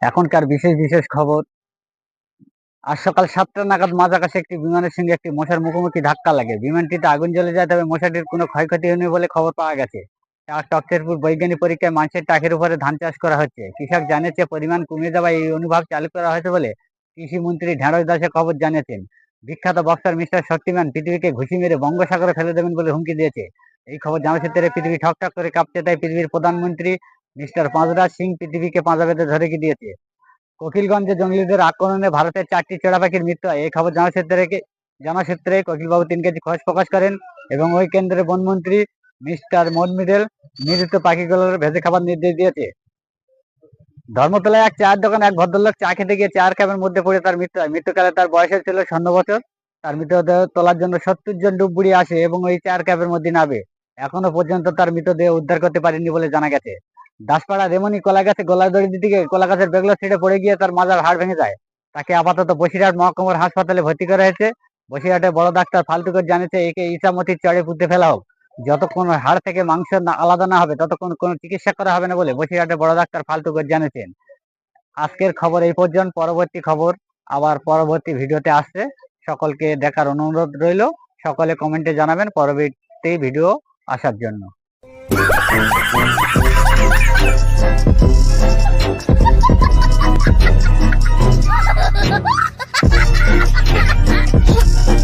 এখনকার বিশেষ বিশেষ খবর। আজ সকাল 7টা নাগাদ মাঝ আকাশে একটি বিমানের সঙ্গে একটি মশার মুখোমুখি ধাক্কা লাগে। বিমানটিতে আগুন জ্বলে যায়, তবে মশাটির কোনো ক্ষয়ক্ষতি হয়নি বলে খবর পাওয়া গেছে। টকশেরপুর বৈজ্ঞানিক পরীক্ষায় মানুষের টাকের উপরে ধান চাষ করা হচ্ছে। কৃষক জানিয়েছে পরিমাণ কমে যাওয়ায় এই অনুভাব চালু করা হয়েছে বলে কৃষি মন্ত্রী ঢেঁড়স দাসে খবর জানিয়েছেন। বিখ্যাত বক্সার মিস্টার শক্তিমান পৃথিবীকে ঘুষি মেরে বঙ্গোসাগরে ফেলে দেবেন বলে হুমকি দিয়েছে। এই খবর জানাসূত্রে পৃথিবী ঠকঠক করে কাঁপছে, তাই পৃথিবীর প্রধানমন্ত্রী মিস্টার পাঁচরাজ সিং পৃথিবীকে পাঁজা বেঁধে ধরে দিয়েছে। কোকিলগঞ্জে জঙ্গিদের আক্রমণে ভারতের 4টি চড়া পাখির মৃত্যু হয়। এই খবর জানাসূত্রে কোকিলবাবু 3 কেজি খোঁজ প্রকাশ করেন এবং ওই কেন্দ্রের বনমন্ত্রী মিস্টার মনমিডেল মৃত পাখিগুলোর ভেজে খাবার নির্দেশ দিয়েছে। ধর্মতলায় এক চায়ের দোকানে এক ভদ্রলোক চা খেতে গিয়ে চায়ের কাপের মধ্যে পড়ে তার মৃত্যু হয়। মৃত্যুকালে তার বয়স ছিল 56 বছর। তার মৃতদেহ তোলার জন্য 70 জন ডুবুরি আসে এবং ওই চায়ের কাপের মধ্যে নাবে। এখনো পর্যন্ত তার মৃতদেহ উদ্ধার করতে পারেনি বলে জানা গেছে। দাসপাড়া রেমনি কলা গাছে গলায় দড়ি দিতে গিয়ে কলা গাছের বেগলা ছিঁড়ে পড়ে গিয়ে তার মাজার হাড় ভেঙে যায়। তাকে আপাতত বসিরহাট মহকুমার হাসপাতালে ভর্তি করা হয়েছে। বসিরহাটের বড় ডাক্তার ফালতুকর জানিয়েছে, একে ইসামতির চড়ে পুঁতে ফেলা হোক। যতক্ষণ হাড় থেকে মাংস আলাদা না হবে ততক্ষণ কোনো চিকিৎসা করা হবে না বলে বসিরহাটের বড় ডাক্তার ফালতুকর জানিয়েছেন। আজকের খবর এই পর্যন্ত। পরবর্তী খবর আবার পরবর্তী ভিডিওতে আসছে। সকলকে দেখার অনুরোধ রইল। সকলে কমেন্টে জানাবেন পরবর্তী ভিডিও আসার জন্য।